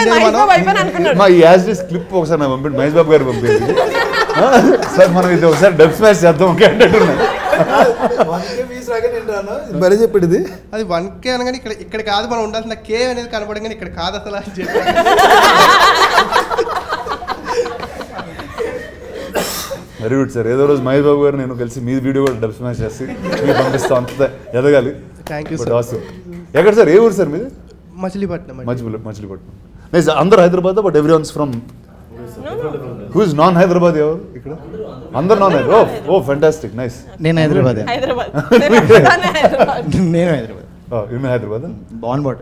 మా యాజ్ క్లిప్ ఒకసారి నాకు పంపండి, మహేష్ బాబు గారు పంపేది. సార్ మనం ఇది ఒకసారి డబ్ స్మాష్ చేద్దాం అంటున్నాను. మరీ చెప్పేది అది 1K అనగానే ఇక్కడ కాదు మనం ఉండాల్సిన K అనేది కనపడంగానే ఇక్కడ కాదు అసలు అని చెప్పి. Very good sir. ఏదో రోజు మహేష్ బాబు గారు నేను కలిసి మీ వీడియో కూడా డబ్ స్మాష్ చేసి మీరు పంపిస్తాం, అంత ఎదగాలి. Thank you sir. ఎక్కడ సార్? ఏ ఊరు సార్ మీది? మచిలీపట్నం. మచిలీపట్నం. అందరు Hyderabad, but every ones from who is non Hyderabad? ఎవరు ఇక్కడ? అందరు non Hyderabad. Oh fantastic, nice. నేను హైదరాబాద్. నేను Hyderabad. You may Hyderabad? Born but.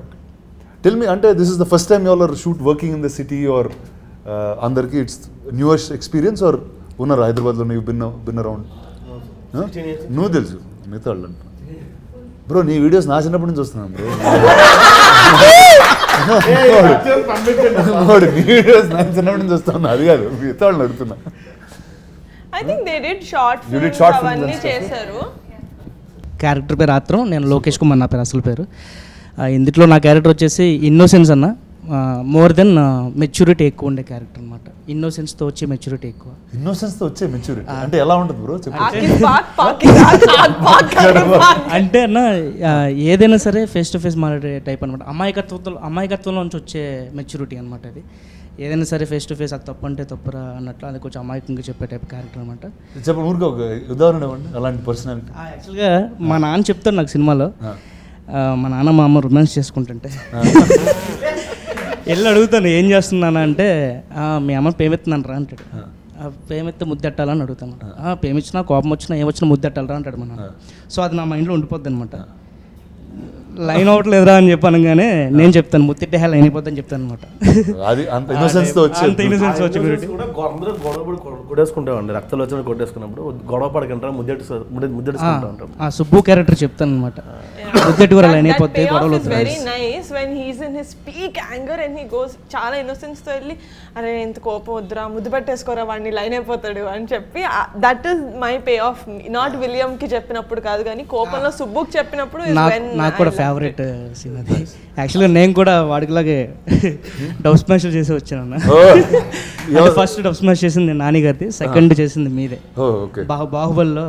Tell me, అంటే this is the first time you all are shoot working in the city, are అందరికి it's newest experience, are ఉన్నారు హైదరాబాద్లో నువ్వు బిన్ అరౌండ్? నువ్వు తెలుసు, మిగతా వాళ్ళు అంట. బ్రో నీ వీడియోస్ నా చిన్నప్పటి నుంచి వస్తున్నాను బ్రో. నీ వీడియోస్ నా చిన్నప్పటి నుంచి వస్తున్నా, అది కాదు మిగతా వాళ్ళని అడుగుతున్నా. I think they did short films అవన్నీ చేశారు. క్యారెక్టర్ పేరు ఆత్రం, నేను లోకేష్ కుమార్ నా పేరు అసలు పేరు. ఇందులో నా క్యారెక్టర్ వచ్చేసి ఇన్నోసెన్స్ అన్న. మోర్ దెన్ మెచ్యూరిటీ ఎక్కువ ఉండే క్యారెక్టర్ అనమాట. ఇన్నోసెన్స్తో వచ్చే మెచ్యూరిటీ ఎక్కువ. ఇన్నోసెన్స్తో వచ్చే మెచ్యూరిటీ అంటే ఎలా ఉంటుంది బ్రో? అంటే అన్న ఏదైనా సరే ఫేస్ టు ఫేస్ మాట్లాడే టైప్ అనమాట. అమాయకత్వంలో నుంచి వచ్చే మెచ్యూరిటీ అనమాట అది. ఏదైనా సరే ఫేస్ టు ఫేస్ అది తప్పు అంటే తప్పురా అన్నట్లు అది కొంచెం అమాయకంగా చెప్పే టైప్ క్యారెక్టర్ అనమాట. చెప్పండి ఊరికి ఒక ఉదాహరణ ఇవ్వండి అలాంటి పర్సనాలిటీ. యాక్చువల్గా మా నాన్న చెప్తాను నాకు సినిమాలో, మా నాన్న మా అమ్మ రొమాన్స్ చేసుకుంటుంటే వెళ్ళి అడుగుతాను ఏం చేస్తున్నాను అంటే, మీ అమ్మ పేమెత్తున్నాను రా అంటాడు. పేమెత్తే ముద్దెట్టాలని అడుగుతాను. పేమిచ్చినా కోపం వచ్చినా ఏమొచ్చినా ముద్దెట్టాలరా అంటాడు మా నాన్న. సో అది నా మైండ్లో ఉండిపోద్ది అనమాట. లైన్ అవ్వట్లేదురా అని చెప్పాను, కానీ నేను చెప్తాను ముత్తిట్టే లైన్ అయిపోద్దని చెప్తాను అనమాట. అంత ఇన్నోసెన్స్ వచ్చి కొట్టేసుకుంటామండి. రక్తాలు వచ్చిన కొట్టేసుకున్నప్పుడు గొడవ పడకంటారా ముద్దెట్టుకుంటా ఉంటాం. సుబ్బు క్యారెక్టర్ చెప్తాను అనమాట, ముద్దెట్టు కూడా లైన్ అయిపోతే గొడవలు. Very nice when he's in his peak anger and he goes చాలా ఇన్నోసెన్స్ తో వెళ్ళి అరే ఎంత కోపం వద్దురా ముద్దు పెట్టేసుకోరా వాడిని లైన్ అయిపోతాడు అని చెప్పి, that is my pay of. Not William కి చెప్పినప్పుడు కాదు కానీ కోపంలో సుబ్బుకి చెప్పినప్పుడు నాకు కూడా ఫేవరెట్ సీన్ అది. యాక్చువల్గా నేను కూడా వాడికిలాగే డబ్ స్మాష్ చేసి వచ్చాను. ఫస్ట్ డబ్ స్మాష్ చేసింది నాని గారిది, సెకండ్ చేసింది మీదే. బాహుబలిలో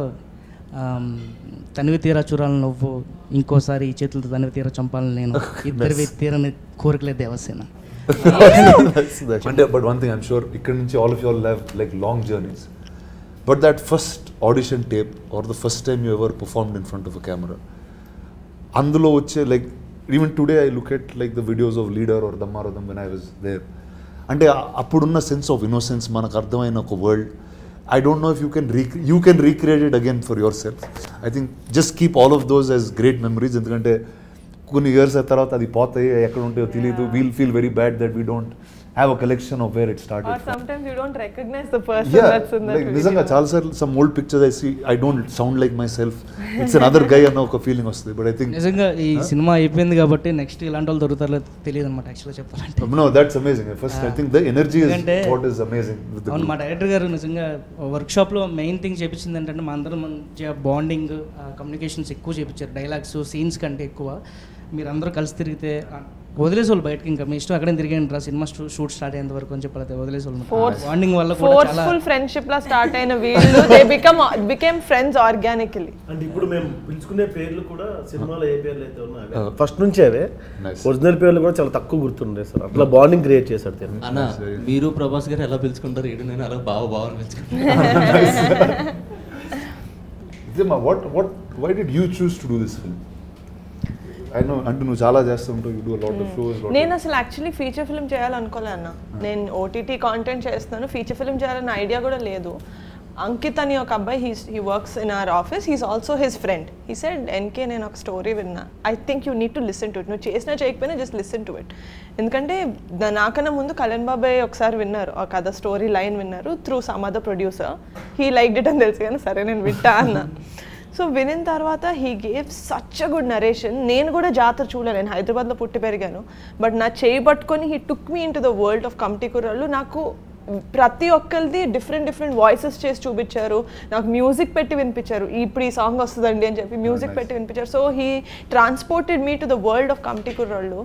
తనివి తీరా చూడాలని నువ్వు, ఇంకోసారి ఈ చేతులతో తనివి తీరా చంపాలని నేను, ఇద్దరు తీరని కోరికలే దేవసేన. అంటే but one thing I'm sure ఇక్కడ నుంచి all of you all have like long journeys, but that first audition tape or the first time you ever performed in front of a camera, అందులో వచ్చే like even today I look at like the videos of Leader or దమ్మారథం when I was there, అంటే అప్పుడున్న sense of innocence మనకు అర్థమైన ఒక world. I don't know if you can recreate it again for yourself. I think just keep all of those as great memories, ఎందుకంటే కొన్ని years తర్వాత అది పోతాయి, ఎక్కడ ఉంటాయో తెలియదు. We'll feel very bad that we don't have a collection of where it started. Or sometimes you don't recognize the person that's in that video. నిజంగా చాలా సార్లు some old pictures I see, I don't sound like myself, it's another guy అన్న ఒక feeling వస్తుంది. But I think నిజంగా ఈ cinema అయిపోయింది కాబట్టి నెక్స్ట్ ఇలాంటి వాళ్ళు దొరుకుతారో తెలియదు అనమాట యాక్చువల్గా చెప్పాలంటే. No, that's amazing. First I think the energy is what is amazing with the అవును, మా డైరెక్టర్ గారు నిజంగా వర్క్షాప్లో మెయిన్ థింగ్ చేపించింది ఏంటంటే మా అందరం మంచిగా బాండింగ్ కమ్యూనికేషన్స్ ఎక్కువ చేయించారు. డైలాగ్స్ సీన్స్ కంటే ఎక్కువ మీరందరూ కలిసి తిరిగితే వదిలేసి వాళ్ళు బయటకి ఇంకా మీ ఇష్టం అక్కడే తిరిగండి రా సినిమా షూట్ స్టార్ట్ అయ్యేంత వరకు అని చెప్పాలి వదిలేసి వాళ్ళు బాండింగ్ వల్ల కూడా చాలా ఫోర్స్ఫుల్ ఫ్రెండ్షిప్ లా స్టార్ట్ అయిన వీళ్ళు దే బికమ్ ఫ్రెండ్స్ ఆర్గానికలీ. అంటే ఇప్పుడు మేము పిలుచుకునే పేర్లు కూడా సినిమాలో ఏ పేర్లు అయితే ఉన్నాయో ఫస్ట్ నుంచే అవే ఒరిజినల్ పేర్లు కూడా చాలా తక్కువ గుర్తుండే సార్. అట్లా బాండింగ్ క్రియేట్ చేశారు. అన్న మీరు ప్రభాస్ గారు ఎలా పిలుచుకుంటారు, ఏడు నేను అలా బాగా పిలుచుకుంటాను. Why did you choose to do this film? I know అంటే నువ్వు చాలా చేస్తుంటావు, you do a lot of shows. నేను అసలు యాక్చువల్లీ ఫీచర్ ఫిల్మ్ చేయాలనుకోలే అన్న. నేను ఓటీటీ కాంటెంట్ చేస్తున్నాను, ఫీచర్ ఫిల్మ్ చేయాలన్న ఐడియా కూడా లేదు. అంకిత్ అని ఒక అబ్బాయి he works in our office, he's also his friend. He said NK నేను ఒక స్టోరీ విన్నా, I think you need to listen to it. నువ్వు చేసినా చేయకపోయినా జస్ట్ లిసన్ టు ఇట్. ఎందుకంటే నాకన్నా ముందు కళ్యాణ్ బాబాయ్ ఒకసారి విన్నారు, ఆ కథ స్టోరీ లైన్ విన్నారు through some other producer. He liked it అని తెలుసు కానీ సరే నేను వింటా అన్న. సో వినిన తర్వాత he gave such a good narration. నేను కూడా జాతర చూడలే, నేను హైదరాబాద్లో పుట్టి పెరిగాను. బట్ నా చేయి పట్టుకొని he took me in to the world of committee కుర్రాళ్ళు. నాకు ప్రతి ఒక్కరిది డిఫరెంట్ వాయిసెస్ చేసి చూపించారు, నాకు మ్యూజిక్ పెట్టి వినిపించారు. ఇప్పుడు ఈ సాంగ్ వస్తుందండి అని చెప్పి మ్యూజిక్ పెట్టి వినిపించారు. So he transported me to the world of committee కుర్రాళ్ళు.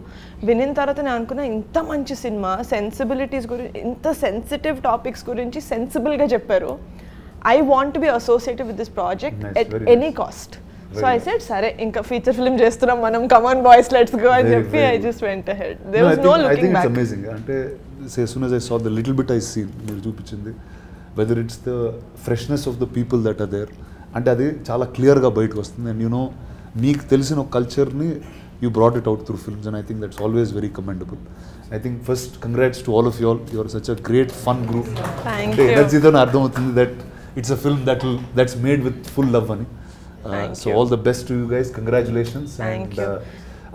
వినిన తర్వాత నేను అనుకున్నా ఇంత మంచి సినిమా, సెన్సిబిలిటీస్ గురించి, ఇంత సెన్సిటివ్ టాపిక్స్ గురించి సెన్సిబుల్గా చెప్పారు. I want to be associated with this project at any cost. So I said, "Sare, inka feature film chestunam manam. Come on, boys, let's go." And I just went ahead. There was no looking back. I think it's amazing. Ante as soon as I saw the little bit I seen, meer chupichindi, whether it's the freshness of the people that are there, ante adi chaala clear ga bayitiki vastundi. And you know, meeku telisina culture ni you brought it out through films, and I think that's always very commendable. I think first, congrats to all of you all. You are such a great fun group. Thank you. That's idana ardham avutundi that it's a film that's made with full love ani. So all the best to you guys. Congratulations. Thank you.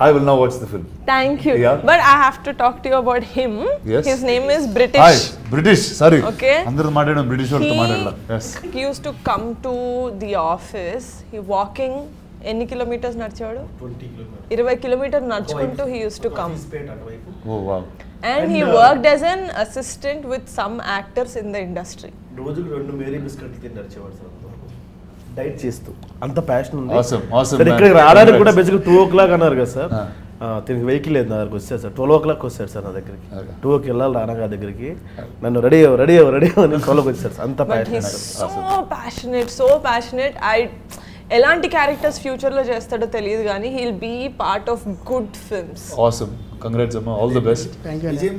I will now watch the film. Thank you. Yeah. But I have to talk to you about him. Yes. His name is British. Hi, British. Sorry. Okay. Andaru maatladam British vartho maatladala. Yes. He used to come to the office. He walking ఎన్ని kilometres నడిచాడు? 20 kilometre నడుచుకుంటూ he used to come. Oh wow. And he worked as an assistant with some actors in the industry. రోజుకు 2 Mary బిస్కెట్లు తిని నడిచేవాడు sir, diet చేస్తూ. అంత passion ఉంది. Awesome. ఇక్కడికి రావడానికి కూడా బేసిక్గా 2 o'clock అన్నారు కదా సార్. తిరిగి వెహికల్ లేదు నా దగ్గరికి వచ్చారు సార్. 12 o'clock వచ్చారు సార్ నా దగ్గరికి. 2కి వెళ్ళాలి రానగా దగ్గరికి. నన్ను రెడీ అని 12కి వచ్చారు సార్. అంత సో ప్యాషనేట్. ఎలాంటి క్యారెక్టర్స్ ఫ్యూచర్లో చేస్తాడో తెలియదు కానీ he'll be part of good films. Awesome. Congrats అమ్మా, all the best. Vijay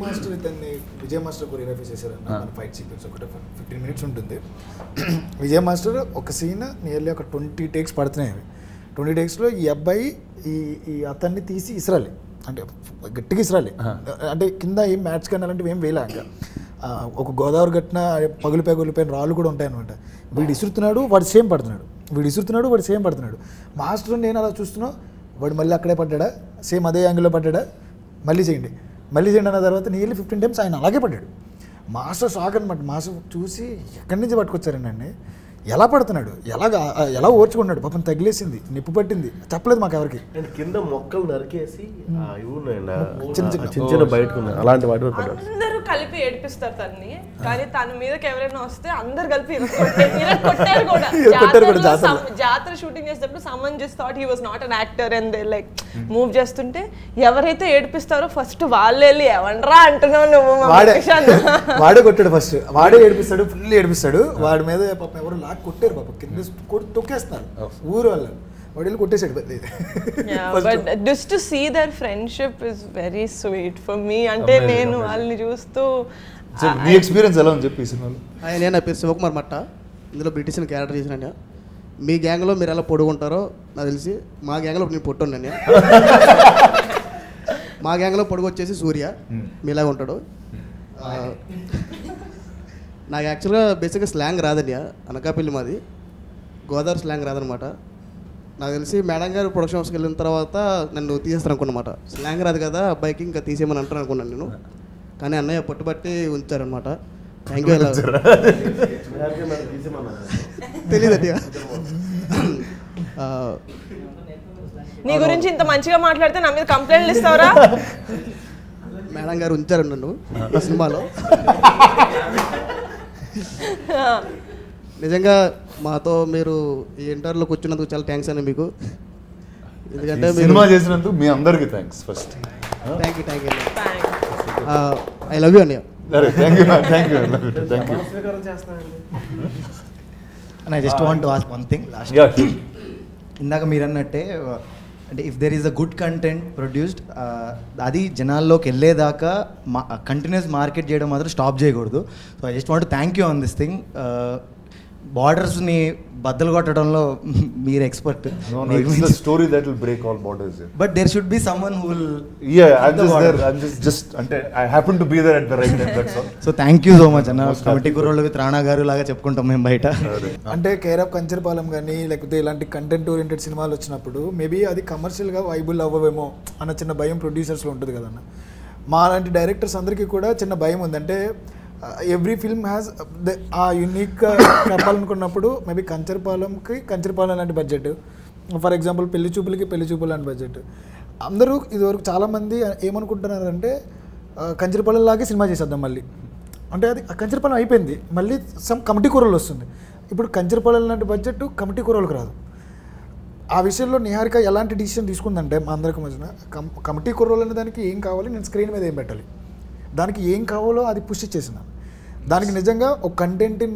master choreography చేశారన్న. ఫైట్ సీక్వెన్స్ ఒకటి 15 minutes ఉంటుంది. విజయ్ మాస్టర్ ఒక సీన్ నియర్లీ ఒక 20 takes పడుతున్నాయి. 20 takesలో ఈ అబ్బాయి ఈ అతన్ని తీసి ఇసరాలి, అంటే గట్టిగా ఇసరాలి. అంటే కింద ఏం మ్యాట్స్ కానీ అలాంటివి ఏం వేయలే. ఇంకా ఒక గోదావరి గట్టిన పగులిపోయిన రాళ్ళు కూడా ఉంటాయి అనమాట. వీడు ఇసురుతున్నాడు, వాడు సేమ్ పడుతున్నాడు. మాస్టర్ నేను అలా చూస్తున్నా, వాడు మళ్ళీ అక్కడే పడ్డా, సేమ్ అదే యాంగిల్లో పడ్డా. మళ్ళీ చేయండి అన్న తర్వాత నియర్లీ 15 times ఆయన అలాగే పడ్డాడు. మాస్టర్ షాక్ అనమాట. మాస్టర్ చూసి ఎక్కడి నుంచి పట్టుకొచ్చారండి, ఎలా పడుతున్నాడు, ఎలా ఓర్చుకున్నాడు. పాపం తగిలేసింది, నిప్పు పట్టింది, చెప్పలేదు మాకు ఎవరికి. కింద మొక్కలు నరికేసి చిన్న బయటకు అలాంటి వాటి అందరూ కలిపి ఏడిపిస్తారు తన్ని, కానీ తన మీదకి ఎవరైనా వస్తే అందరు కలిపి కొట్టారు కూడా. జాతర షూటింగ్ చేసేటప్పుడు someone just thought he was not an actor and they like move చేస్తుంటే ఎవరైతే ఏడిపిస్తారో ఫస్ట్ వాళ్ళు వెళ్ళి ఎవనరా అంటున్నావు నువ్వు, వాడే కొట్టాడు ఫస్ట్. వాడే ఏడిపిస్తాడు, ఫుల్ ఏడిపిస్తాడు. వాడి మీద పాపం ఎవరు లాక్ కొట్టారు, పాపం కింద తొక్కేస్తున్నారు ఊరు వాళ్ళు. వాడు వెళ్ళి కొట్టేసాడు. But just to see their friendship is very sweet for me. అంటే నేను వాళ్ళని చూస్తూ మీ ఎక్స్పీరియన్స్ ఎలా ఉంది చెప్పి సినిమాలో. నేను నా పేరు శివకుమార్ మట్ట, ఇందులో బ్రిటిష్ క్యారెక్టర్ చేసిన. మీ గ్యాంగ్లో మీరు ఎలా పొడుగుంటారో నాకు తెలిసి, మా గ్యాంగ్లో నేను పొట్టున్నాను. మా గ్యాంగ్లో పొడుగు వచ్చేసి సూర్య, మీలాగా ఉంటాడు. నాకు యాక్చువల్గా బేసిక్గా స్లాంగ్ రాదండి, అనకాపల్లి మాది, గోదావరి స్లాంగ్ రాదనమాట. నాకు తెలిసి మేడం గారు ప్రొడక్షన్ హౌస్కి వెళ్ళిన తర్వాత నన్ను తీసేస్తాను అనుకున్నమాట. స్లాంగ్ రాదు కదా అబ్బాయికి, ఇంకా తీసేయమని అంటారు అనుకున్నాను నేను. కానీ అన్నయ్య పట్టుబట్టి ఉంచారనమాట. Thank you. తెలియదు నీ గురించి ఇంత మంచిగా మాట్లాడితే నా మీద కంప్లైంట్లు ఇస్తావరా? మేడం గారు ఉంచారు నన్ను ఈ సినిమాలో. నిజంగా మాతో మీరు ఈ ఇంటర్వ్యూలో కూర్చున్నందుకు చాలా థ్యాంక్స్ అండి మీకు. ఎందుకంటే సినిమా చేసినందుకు మీ అందరికీ thanks first. Thank you I love you అన్నయ్య. Thank you. And I just want to ask one thing last. ఇందాక మీరు అన్నట్టే అంటే if there is a good content produced అది జనాల్లోకి వెళ్ళేదాకా కంటిన్యూస్ మార్కెట్ చేయడం మాత్రం స్టాప్ చేయకూడదు. So I just want thank you on this thing. బార్డర్స్ని బద్దలు కొట్టడంలో మీరు expert. Story that will break all borders. But there should be someone who will just అంటే I happen to be there at the right time, that's all. So thank you so much అన్న. Committee Kurrollu with Rana garu లాగా చెప్పుకుంటాం మేము బయట. అంటే care of Kancharapalem కానీ లేకపోతే ఇలాంటి కంటెంట్ ఓరియంటెడ్ సినిమాలు వచ్చినప్పుడు మేబీ అది కమర్షియల్గా వైబుల్ అవ్వవేమో అన్న చిన్న భయం ప్రొడ్యూసర్స్లో ఉంటుంది కదన్న. మా లాంటి డైరెక్టర్స్ అందరికీ కూడా చిన్న భయం ఉంది. అంటే ఎవ్రీ ఫిల్మ్ హ్యాస్ ఆ యూనిక్గా చెప్పాలనుకున్నప్పుడు మేబీ కంచరపాలెం లాంటి బడ్జెట్, ఫర్ ఎగ్జాంపుల్ పెళ్లి చూపులు లాంటి బడ్జెట్. అందరూ ఇదివరకు చాలామంది ఏమనుకుంటున్నారంటే కంచరపాలెం లాగే సినిమా చేసేద్దాం మళ్ళీ. అంటే అది కంచరపాలెం అయిపోయింది, మళ్ళీ సమ్ కమిటీ కూరలు వస్తుంది. ఇప్పుడు కంచరపాలెం లాంటి బడ్జెట్ కమిటీ కూరలకు రాదు. ఆ విషయంలో నిహారిక ఎలాంటి డిసిషన్ తీసుకుందంటే మా అందరికి మధ్యన కమిటీ కూరలు అనే దానికి ఏం కావాలి, నేను స్క్రీన్ మీద ఏం పెట్టాలి, దానికి ఏం కావాలో అది పుష్ చేసిన. దానికి నిజంగా ఒక కంటెంట్ని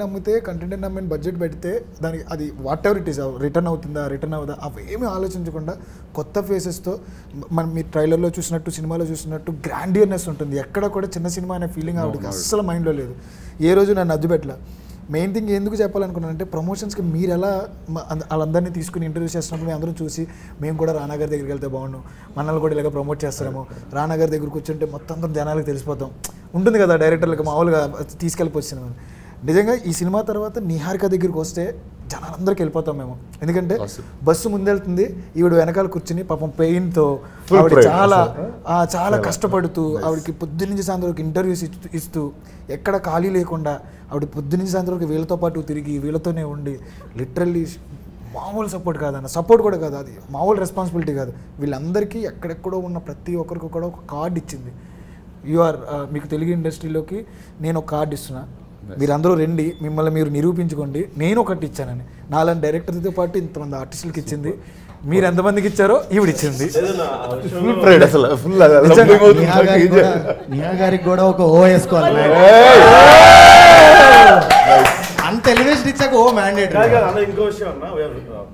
నమ్మిన బడ్జెట్ పెడితే దానికి అది whatever it is return అవుదా అవేమీ ఆలోచించకుండా కొత్త ఫేసెస్తో మనం మీ ట్రైలర్లో చూసినట్టు సినిమాలో చూసినట్టు గ్రాండియర్నెస్ ఉంటుంది. ఎక్కడ కూడా చిన్న సినిమా అనే ఫీలింగ్ ఆవిడకి అస్సలు మైండ్లో లేదు. ఏ రోజు నన్ను అద్దు పెట్టలే. మెయిన్ థింగ్ ఎందుకు చెప్పాలనుకున్నానంటే ప్రమోషన్స్కి మీరు ఎలా వాళ్ళందరినీ తీసుకుని ఇంటర్వ్యూ చేస్తున్నప్పుడు మేము అందరం చూసి మేము కూడా రానా గారి దగ్గరికి వెళ్తే బాగుండు, మనల్ని కూడా ఇలాగ ప్రమోట్ చేస్తారేమో, రానా గారి దగ్గర కూర్చుంటే మొత్తం అందరం జనాలకు తెలిసిపోతాం ఉంటుంది కదా డైరెక్టర్లకు మామూలుగా తీసుకెళ్ళిపోవచ్చు. నిజంగా ఈ సినిమా తర్వాత నిహారిక దగ్గరికి వస్తే జనాలందరికి వెళ్ళిపోతాం మేము. ఎందుకంటే బస్సు ముందెళ్తుంది, ఈవిడ వెనకాల కూర్చుని పాపం పెయిన్తో ఆవిడ చాలా కష్టపడుతూ ఆవిడకి పొద్దున్నుంచి సాయంత్రం వరకు ఇంటర్వ్యూస్ ఇస్తూ ఎక్కడ ఖాళీ లేకుండా ఆవిడ పొద్దున్నుంచి సాయంత్రం వరకు వీళ్ళతో పాటు తిరిగి వీళ్ళతోనే ఉండి లిటరల్లీ మామూలు సపోర్ట్ కాదన్న, సపోర్ట్ కూడా కాదు, అది మామూలు రెస్పాన్సిబిలిటీ కాదు. వీళ్ళందరికీ ఎక్కడెక్కడో ఉన్న ప్రతి ఒక్కరికి కూడా ఒక కార్డు ఇచ్చింది. మీకు తెలుగు ఇండస్ట్రీలోకి నేను ఒక కార్డు ఇస్తున్నా, మీరందరూ రండి, మిమ్మల్ని మీరు నిరూపించుకోండి, నేను ఒకటి ఇచ్చానని. నాలుగు డైరెక్టర్తో పాటు ఇంతమంది ఆర్టిస్టులకి ఇచ్చింది. మీరు ఎంతమందికి ఇచ్చారో ఈవిడిచ్చింది. నిహా గారికి కూడా ఒక ఓ వేసుకోవాలి. అంత ఎలివేషన్ ఇచ్చాక ఓ మ్యాండేట్. ఇంకో విషయం అన్న,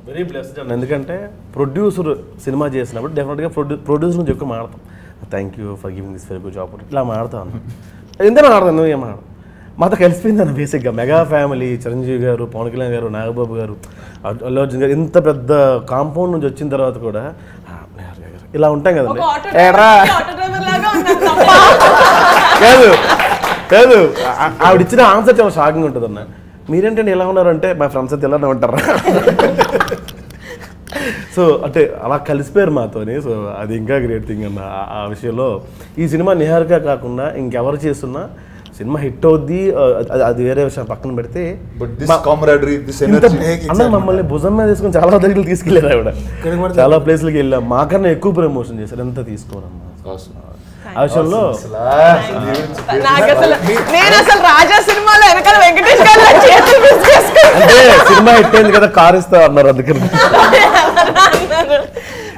వెరీ బ్లెస్డ్ అన్న. ఎందుకంటే ప్రొడ్యూసర్ సినిమా చేసినప్పుడు డెఫినెట్గా ప్రొడ్యూసర్ నుంచి ఎక్కువ మాడతాం. Thank you for giving this very good job ఇట్లా మాడతాం అన్న. ఎందుకు మాడతాను, నువ్వు ఏం మాడతావు, మాతో కలిసిపోయింది అన్న. బేసిక్గా మెగా ఫ్యామిలీ, చిరంజీవి గారు, పవన్ కళ్యాణ్ గారు, నాగబాబు గారు, అల్లు అర్జున్ గారు, ఇంత పెద్ద కాంపౌండ్ నుంచి వచ్చిన తర్వాత కూడా ఇలా ఉంటాం కదండి. కాదు ఆవిడ ఇచ్చిన ఆన్సర్ చాలా షాకింగ్ ఉంటుంది అన్న. మీరేంటంటే ఎలా ఉన్నారంటే మా ఫ్రెండ్స్ అయితే ఇలానే ఉంటారా. సో అంటే అలా కలిసిపోయారు మాతోని. సో అది ఇంకా గ్రేట్ థింగ్ అన్న. ఆ విషయంలో ఈ సినిమా నిహారిక కాకుండా ఇంకెవరు చేస్తున్నా సినిమా హిట్ అవుద్ది, అది వేరే విషయం పక్కన పెడితే అన్న మమ్మల్ని భుజం మీద తీసుకుని చాలా దగ్గరికి తీసుకెళ్ళారు ఆవిడ. చాలా ప్లేస్లకి వెళ్ళాం, మాకన్నా ఎక్కువ ప్రమోషన్ చేశారు. ఎంత తీసుకోరమ్మా ఆ విషయంలో. అంటే సినిమా హిట్ అయింది కదా, కార్ ఇస్తా అన్నారు అందుకని.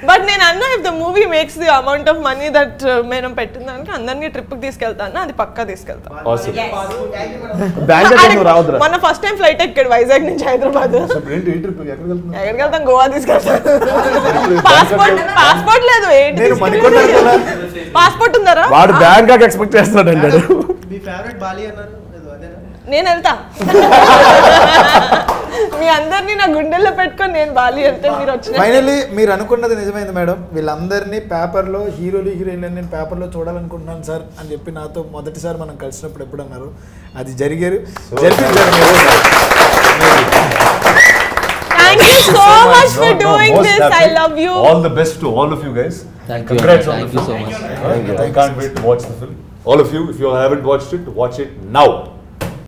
బట్ నేను అన్నా if the movie makes the amount of money that మేము పెట్టిన దానికి అందరినీ ట్రిప్కి తీసుకెళ్తాను, అది పక్కా తీసుకెళ్తాను. మన ఫస్ట్ టైం ఫ్లైట్ ఎక్కాడు వైజాగ్ నుంచి హైదరాబాద్. ఎక్కడికి వెళ్తాం, గోవా తీసుకెళ్తాను. పాస్పోర్ట్ లేదు, పాస్పోర్ట్ ఉందరా? వాడు బ్యాంకాక్ ఎక్స్పెక్ట్ చేస్తున్నాడు అన్నాడు. నేను వెళ్తా, మీ అందరినీ నా గుండెల్లో పెట్టుకొని నేను బాలి వెళ్తే మీరు వచ్చిన. ఫైనల్లీ మీరు అనుకున్నది నిజమైంది మేడం. వీళ్ళందరినీ పేపర్లో హీరోలు హీరోయిన్లు నేను పేపర్లో చూడాలనుకుంటున్నాను సార్ అని చెప్పి నాతో మొదటిసారి మనం కలిసినప్పుడు ఎప్పుడు అన్నారు, అది జరిగారు. Thank you so much for doing this. I love you. All the best to all of you guys. Thank you. Congrats on Thank the you film. so much. I can't wait to watch the film. All of you, if you haven't watched it, watch it now.